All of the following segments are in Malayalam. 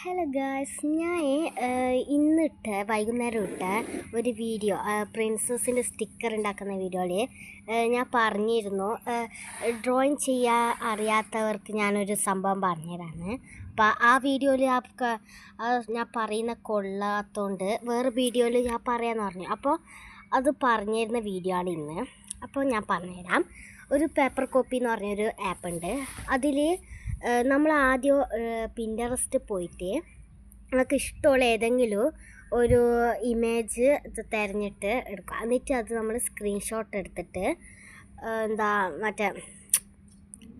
ഹലോ ഗായ്സ്, ഞാൻ ഇന്നിട്ട് വൈകുന്നേരം ഇട്ട ഒരു വീഡിയോ പ്രിൻസസിൻ്റെ സ്റ്റിക്കർ ഉണ്ടാക്കുന്ന വീഡിയോയിൽ ഞാൻ പറഞ്ഞിരുന്നു. ഡ്രോയിങ് ചെയ്യാൻ അറിയാത്തവർക്ക് ഞാനൊരു സംഭവം പറഞ്ഞുതരാണ്. അപ്പോൾ ആ വീഡിയോയിൽ ഞാൻ പറയുന്ന കൊള്ളാത്തതുകൊണ്ട് വേറെ വീഡിയോയിൽ ഞാൻ പറയാമെന്ന് പറഞ്ഞു. അപ്പോൾ അത് പറഞ്ഞിരുന്ന വീഡിയോ ആണ് ഇന്ന്. അപ്പോൾ ഞാൻ പറഞ്ഞുതരാം. ഒരു പേപ്പർ കോപ്പി എന്ന് പറഞ്ഞൊരു ആപ്പ് ഉണ്ട്. അതിൽ നമ്മൾ ആദ്യം പിൻട്രസ്റ്റ് പോയിട്ട് നമുക്ക് ഇഷ്ടമുള്ള ഏതെങ്കിലും ഒരു ഇമേജ് തിരഞ്ഞിട്ട് എടുക്കുക. എന്നിട്ട് അത് നമ്മൾ സ്ക്രീൻഷോട്ട് എടുത്തിട്ട് മറ്റേ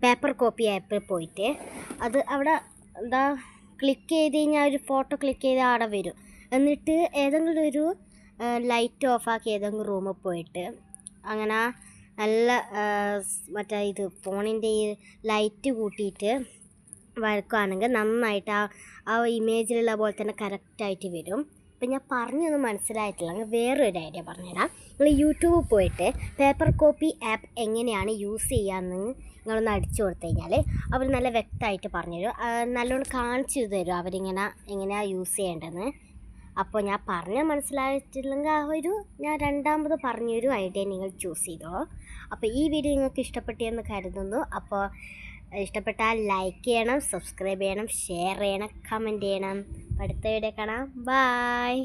പേപ്പർ കോപ്പി ആപ്പിൽ പോയിട്ട് അത് അവിടെ ക്ലിക്ക് ചെയ്ത് കഴിഞ്ഞാൽ ഒരു ഫോട്ടോ ക്ലിക്ക് ചെയ്താൽ അവിടെ വരും. എന്നിട്ട് ഏതെങ്കിലും ഒരു ലൈറ്റ് ഓഫാക്കി ഏതെങ്കിലും റൂമിൽ പോയിട്ട് അങ്ങനെ നല്ല മറ്റേ ഫോണിൻ്റെ ഈ ലൈറ്റ് കൂട്ടിയിട്ട് വരക്കുകയാണെങ്കിൽ നന്നായിട്ട് ആ ഇമേജിലുള്ള പോലെ തന്നെ കറക്റ്റായിട്ട് വരും. ഇപ്പം ഞാൻ പറഞ്ഞൊന്നും മനസ്സിലായിട്ടില്ല. വേറൊരു ഐഡിയ പറഞ്ഞുതരാം. നിങ്ങൾ യൂട്യൂബിൽ പോയിട്ട് പേപ്പർ കോപ്പി ആപ്പ് എങ്ങനെയാണ് യൂസ് ചെയ്യാമെന്ന് നിങ്ങളൊന്ന് അടിച്ചു കൊടുത്തു കഴിഞ്ഞാൽ അവർ നല്ല വ്യക്തമായിട്ട് പറഞ്ഞുതരും. നല്ലോണം കാണിച്ചു തരും എങ്ങനെയാണ് യൂസ് ചെയ്യേണ്ടതെന്ന്. അപ്പോൾ ഞാൻ പറഞ്ഞാൽ മനസ്സിലായിട്ടില്ലെങ്കിൽ ഞാൻ രണ്ടാമത് പറഞ്ഞൊരു ഐഡിയ നിങ്ങൾ ചൂസ് ചെയ്തോ. അപ്പോൾ ഈ വീഡിയോ നിങ്ങൾക്ക് ഇഷ്ടപ്പെട്ടെന്ന് കരുതുന്നു. അപ്പോൾ ഇഷ്ടപ്പെട്ടാൽ ലൈക്ക് ചെയ്യണം, സബ്സ്ക്രൈബ് ചെയ്യണം, ഷെയർ ചെയ്യണം, കമൻറ്റ് ചെയ്യണം. അടുത്ത വീഡിയോ കാണാം. ബൈ.